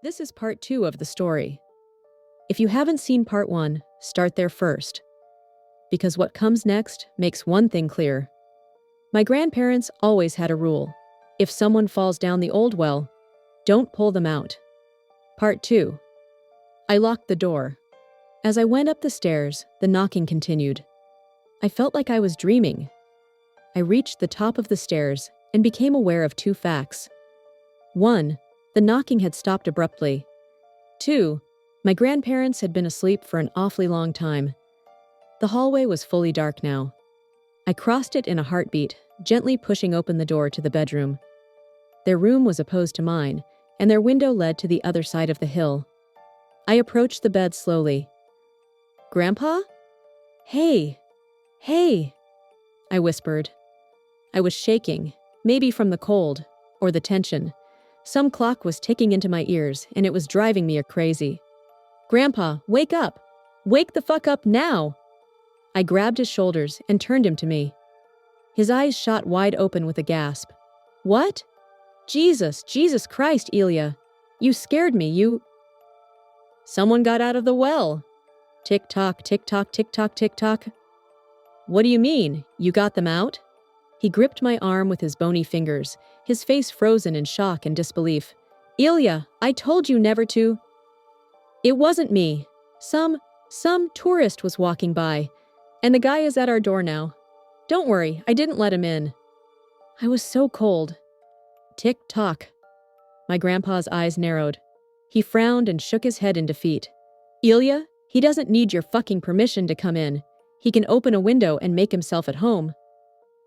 This is part 2 of the story. If you haven't seen part 1, start there first. Because what comes next makes one thing clear. My grandparents always had a rule. If someone falls down the old well, don't pull them out. Part 2. I locked the door. As I went up the stairs, the knocking continued. I felt like I was dreaming. I reached the top of the stairs and became aware of 2 facts. 1. The knocking had stopped abruptly. 2. My grandparents had been asleep for an awfully long time. The hallway was fully dark now. I crossed it in a heartbeat, gently pushing open the door to the bedroom. Their room was opposed to mine, and their window led to the other side of the hill. I approached the bed slowly. "Grandpa? Hey! Hey!" I whispered. I was shaking, maybe from the cold, or the tension. Some clock was ticking into my ears, and it was driving me crazy. "Grandpa, wake up! Wake the fuck up now!" I grabbed his shoulders and turned him to me. His eyes shot wide open with a gasp. "What? Jesus Christ, Ilya! You scared me, you—" "Someone got out of the well!" Tick-tock, tick-tock, tick-tock, tick-tock. "What do you mean? You got them out?" He gripped my arm with his bony fingers, his face frozen in shock and disbelief. "Ilya, I told you never to." "It wasn't me. Some tourist was walking by, and the guy is at our door now. Don't worry, I didn't let him in." I was so cold. Tick-tock. My grandpa's eyes narrowed. He frowned and shook his head in defeat. "Ilya, he doesn't need your fucking permission to come in. He can open a window and make himself at home."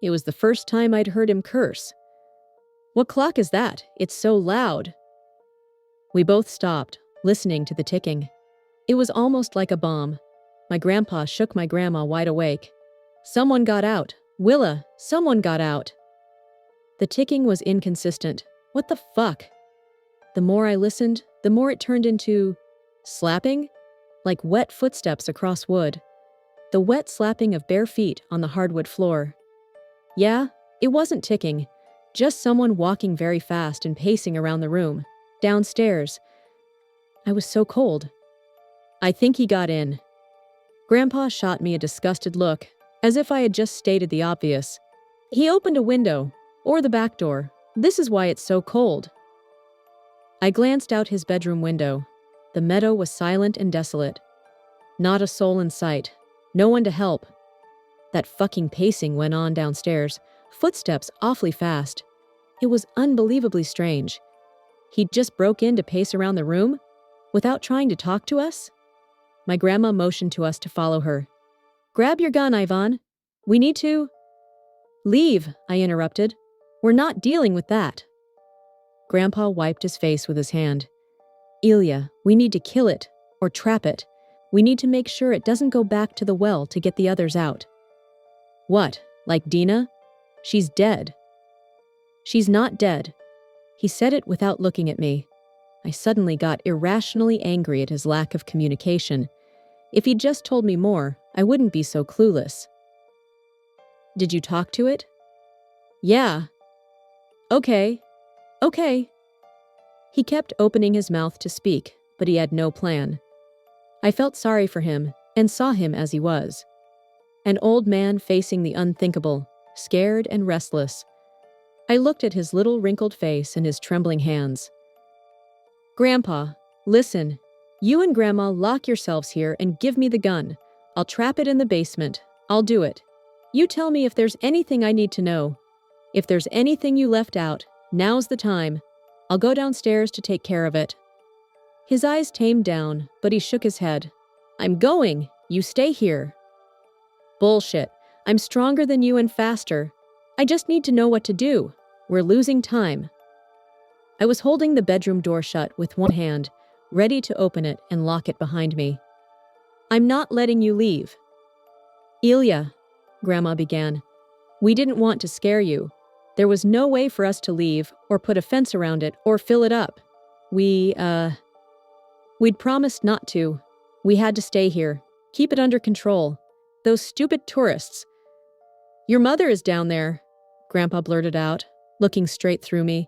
It was the first time I'd heard him curse. "What clock is that? It's so loud." We both stopped, listening to the ticking. It was almost like a bomb. My grandpa shook my grandma wide awake. "Someone got out. Willa, someone got out." The ticking was inconsistent. What the fuck? The more I listened, the more it turned into slapping, like wet footsteps across wood. The wet slapping of bare feet on the hardwood floor. Yeah, it wasn't ticking, just someone walking very fast and pacing around the room, downstairs. I was so cold. "I think he got in." Grandpa shot me a disgusted look, as if I had just stated the obvious. "He opened a window, or the back door. This is why it's so cold." I glanced out his bedroom window. The meadow was silent and desolate. Not a soul in sight. No one to help. That fucking pacing went on downstairs, footsteps awfully fast. It was unbelievably strange. He just broke in to pace around the room, without trying to talk to us? My grandma motioned to us to follow her. "Grab your gun, Ivan. We need to—" "Leave," I interrupted. "We're not dealing with that." Grandpa wiped his face with his hand. "Ilya, we need to kill it, or trap it. We need to make sure it doesn't go back to the well to get the others out." "What, like Dina? She's dead." "She's not dead." He said it without looking at me. I suddenly got irrationally angry at his lack of communication. If he'd just told me more, I wouldn't be so clueless. "Did you talk to it?" "Yeah." Okay. He kept opening his mouth to speak, but he had no plan. I felt sorry for him and saw him as he was. An old man facing the unthinkable, scared and restless. I looked at his little wrinkled face and his trembling hands. "Grandpa, listen. You and Grandma lock yourselves here and give me the gun. I'll trap it in the basement. I'll do it. You tell me if there's anything I need to know. If there's anything you left out, now's the time. I'll go downstairs to take care of it." His eyes tamed down, but he shook his head. "I'm going. You stay here." "Bullshit. I'm stronger than you and faster. I just need to know what to do. We're losing time." I was holding the bedroom door shut with one hand, ready to open it and lock it behind me. "I'm not letting you leave." "Ilya," Grandma began, "we didn't want to scare you. There was no way for us to leave, or put a fence around it, or fill it up. We'd promised not to. We had to stay here, keep it under control. Those stupid tourists—" "Your mother is down there," Grandpa blurted out, looking straight through me.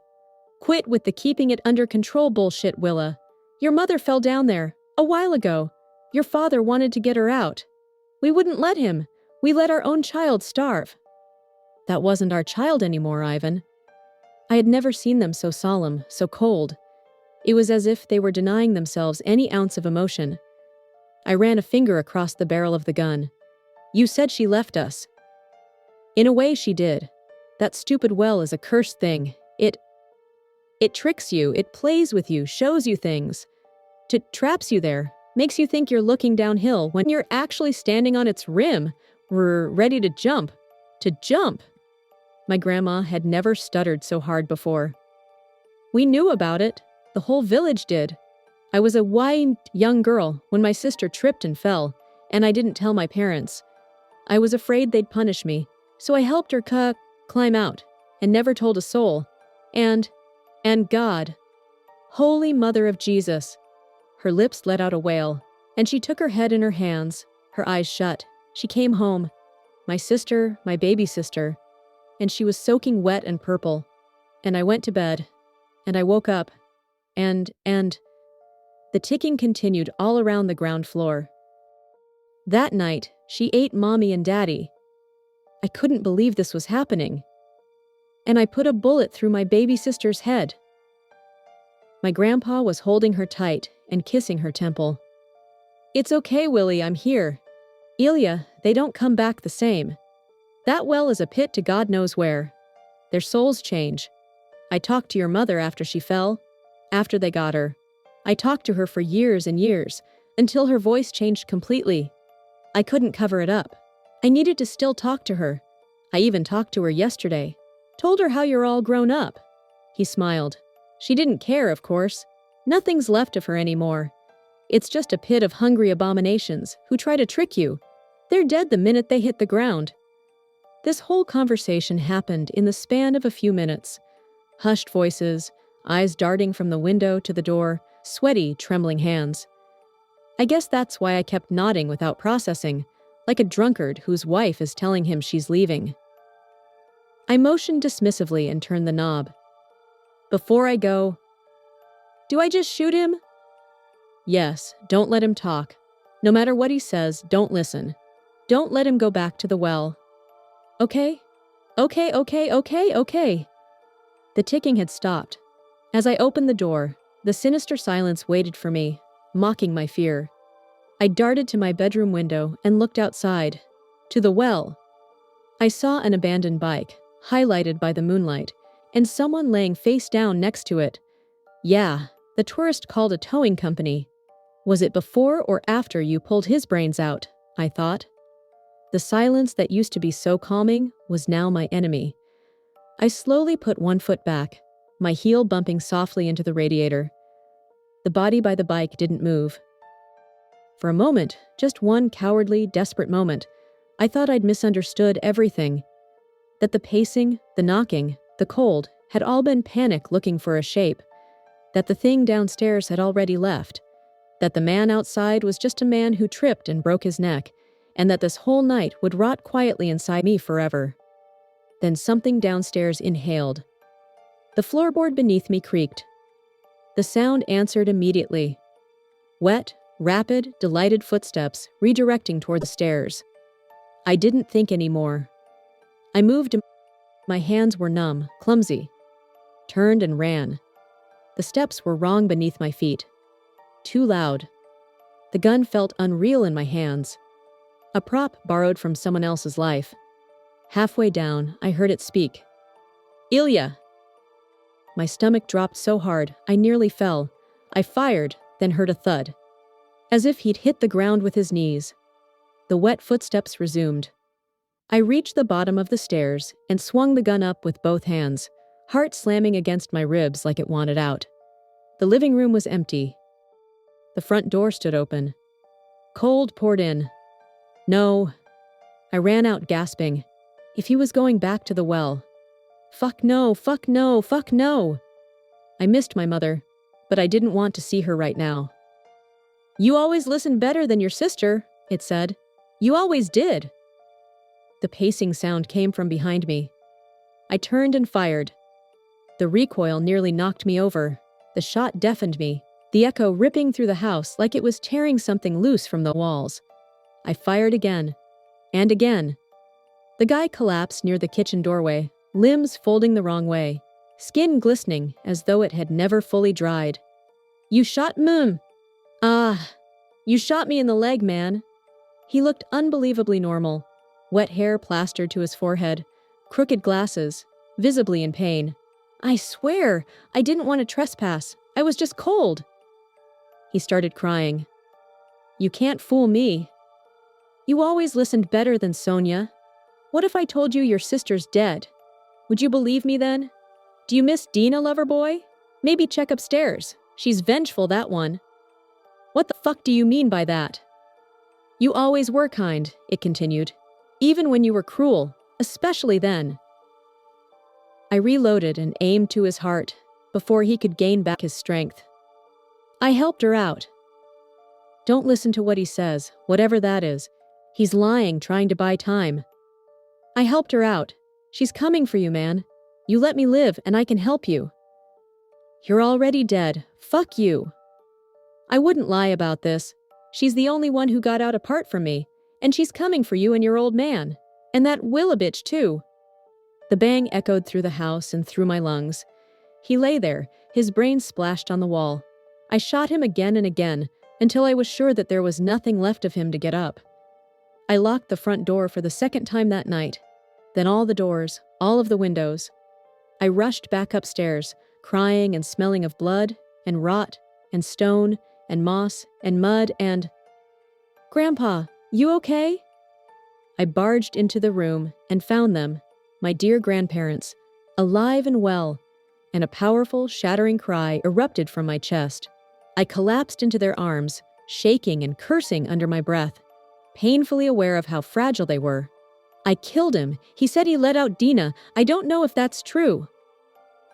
"Quit with the keeping it under control bullshit, Willa. Your mother fell down there, a while ago. Your father wanted to get her out. We wouldn't let him. We let our own child starve." That wasn't our child anymore, Ivan. I had never seen them so solemn, so cold. It was as if they were denying themselves any ounce of emotion. I ran a finger across the barrel of the gun. "You said she left us." "In a way she did. That stupid well is a cursed thing. It tricks you, it plays with you, shows you things. Traps you there, makes you think you're looking downhill when you're actually standing on its rim, ready to jump. To jump." My grandma had never stuttered so hard before. "We knew about it. The whole village did. I was a white young girl when my sister tripped and fell, and I didn't tell my parents. I was afraid they'd punish me, so I helped her climb out, and never told a soul. And God, Holy Mother of Jesus." Her lips let out a wail, and she took her head in her hands, her eyes shut. She came home. My sister, my baby sister, and she was soaking wet and purple. And I went to bed, and I woke up, and the ticking continued all around the ground floor. That night, she ate Mommy and Daddy. I couldn't believe this was happening. And I put a bullet through my baby sister's head. My grandpa was holding her tight and kissing her temple. "It's okay, Willie, I'm here. Ilya, they don't come back the same. That well is a pit to God knows where. Their souls change. I talked to your mother after she fell, after they got her. I talked to her for years and years, until her voice changed completely. I couldn't cover it up. I needed to still talk to her. I even talked to her yesterday. Told her how you're all grown up." He smiled. "She didn't care, of course. Nothing's left of her anymore. It's just a pit of hungry abominations who try to trick you. They're dead the minute they hit the ground." This whole conversation happened in the span of a few minutes. Hushed voices, eyes darting from the window to the door, sweaty, trembling hands. I guess that's why I kept nodding without processing, like a drunkard whose wife is telling him she's leaving. I motioned dismissively and turned the knob. "Before I go, do I just shoot him?" "Yes, don't let him talk. No matter what he says, don't listen. Don't let him go back to the well. Okay? Okay. The ticking had stopped. As I opened the door, the sinister silence waited for me, mocking my fear. I darted to my bedroom window and looked outside, to the well. I saw an abandoned bike, highlighted by the moonlight, and someone laying face down next to it. Yeah, the tourist called a towing company. Was it before or after you pulled his brains out? I thought. The silence that used to be so calming was now my enemy. I slowly put one foot back, my heel bumping softly into the radiator. The body by the bike didn't move. For a moment, just one cowardly, desperate moment, I thought I'd misunderstood everything. That the pacing, the knocking, the cold had all been panic looking for a shape. That the thing downstairs had already left. That the man outside was just a man who tripped and broke his neck, and that this whole night would rot quietly inside me forever. Then something downstairs inhaled. The floorboard beneath me creaked. The sound answered immediately. Wet, rapid, delighted footsteps redirecting toward the stairs. I didn't think anymore. I moved. My hands were numb, clumsy. Turned and ran. The steps were wrong beneath my feet. Too loud. The gun felt unreal in my hands. A prop borrowed from someone else's life. Halfway down, I heard it speak. "Ilya!" My stomach dropped so hard, I nearly fell. I fired, then heard a thud. As if he'd hit the ground with his knees. The wet footsteps resumed. I reached the bottom of the stairs and swung the gun up with both hands, heart slamming against my ribs like it wanted out. The living room was empty. The front door stood open. Cold poured in. No. I ran out gasping. If he was going back to the well. Fuck no. I missed my mother, but I didn't want to see her right now. "You always listen better than your sister," it said. "You always did." The pacing sound came from behind me. I turned and fired. The recoil nearly knocked me over. The shot deafened me. the echo ripping through the house like it was tearing something loose from the walls. I fired again, and again. The guy collapsed near the kitchen doorway, limbs folding the wrong way, skin glistening as though it had never fully dried. "You shot me." "Ah, you shot me in the leg, man." He looked unbelievably normal, wet hair plastered to his forehead, crooked glasses, visibly in pain. "I swear, I didn't want to trespass. I was just cold." He started crying. "You can't fool me. You always listened better than Sonia. What if I told you your sister's dead? Would you believe me then? Do you miss Dina, lover boy? Maybe check upstairs. She's vengeful, that one." "What the fuck do you mean by that?" "You always were kind," it continued. "Even when you were cruel, especially then." I reloaded and aimed to his heart before he could gain back his strength. "I helped her out." "Don't listen to what he says, whatever that is. He's lying, trying to buy time." "I helped her out. She's coming for you, man. You let me live and I can help you." "You're already dead. Fuck you." "I wouldn't lie about this. She's the only one who got out apart from me, and she's coming for you and your old man. And that Willa bitch, too." The bang echoed through the house and through my lungs. He lay there, his brains splashed on the wall. I shot him again and again, until I was sure that there was nothing left of him to get up. I locked the front door for the second time that night, then all the doors, all of the windows. I rushed back upstairs, crying and smelling of blood, and rot, and stone, and moss, and mud, and... "Grandpa, you okay?" I barged into the room and found them, my dear grandparents, alive and well, and a powerful, shattering cry erupted from my chest. I collapsed into their arms, shaking and cursing under my breath, painfully aware of how fragile they were. "I killed him. He said he let out Dina. I don't know if that's true."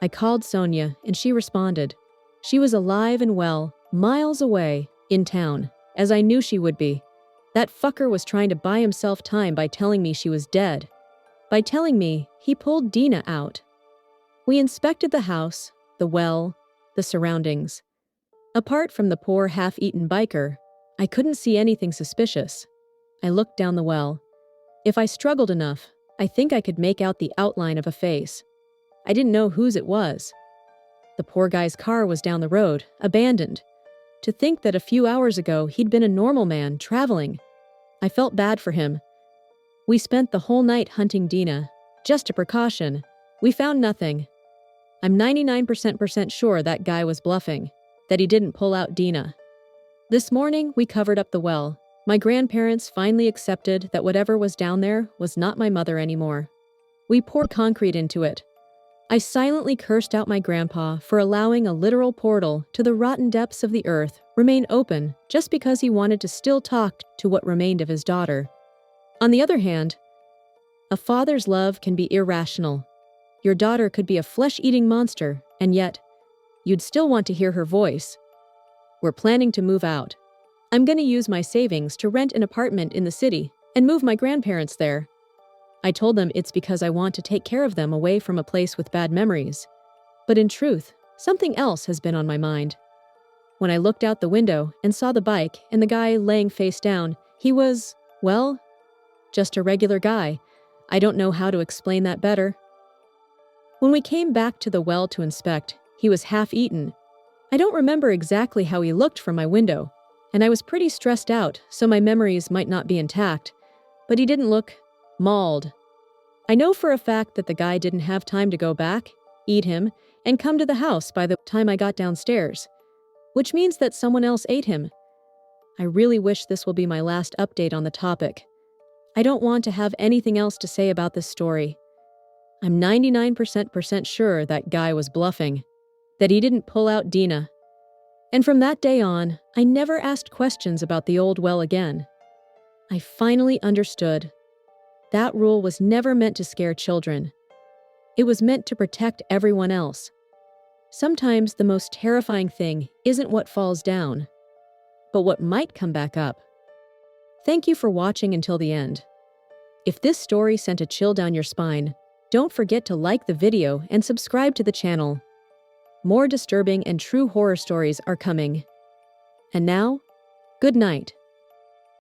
I called Sonia, and she responded. She was alive and well, miles away, in town, as I knew she would be. That fucker was trying to buy himself time by telling me she was dead. By telling me he pulled Dina out. We inspected the house, the well, the surroundings. Apart from the poor half-eaten biker, I couldn't see anything suspicious. I looked down the well. If I struggled enough, I think I could make out the outline of a face. I didn't know whose it was. The poor guy's car was down the road, abandoned. To think that a few hours ago he'd been a normal man, traveling. I felt bad for him. We spent the whole night hunting Dina. Just a precaution. We found nothing. I'm 99% sure that guy was bluffing, that he didn't pull out Dina. This morning, we covered up the well. My grandparents finally accepted that whatever was down there was not my mother anymore. We poured concrete into it. I silently cursed out my grandpa for allowing a literal portal to the rotten depths of the earth remain open just because he wanted to still talk to what remained of his daughter. On the other hand, a father's love can be irrational. Your daughter could be a flesh-eating monster, and yet, you'd still want to hear her voice. We're planning to move out. I'm going to use my savings to rent an apartment in the city and move my grandparents there. I told them it's because I want to take care of them away from a place with bad memories. But in truth, something else has been on my mind. When I looked out the window and saw the bike and the guy laying face down, he was, well, just a regular guy. I don't know how to explain that better. When we came back to the well to inspect, he was half-eaten. I don't remember exactly how he looked from my window, and I was pretty stressed out, so my memories might not be intact. But he didn't look mauled. I know for a fact that the guy didn't have time to go back, eat him, and come to the house by the time I got downstairs, which means that someone else ate him. I really wish this will be my last update on the topic. I don't want to have anything else to say about this story. I'm 99% sure that guy was bluffing, that he didn't pull out Dina. And from that day on, I never asked questions about the old well again. I finally understood. That rule was never meant to scare children. It was meant to protect everyone else. Sometimes the most terrifying thing isn't what falls down, but what might come back up. Thank you for watching until the end. If this story sent a chill down your spine, don't forget to like the video and subscribe to the channel. more disturbing and true horror stories are coming. And now, good night.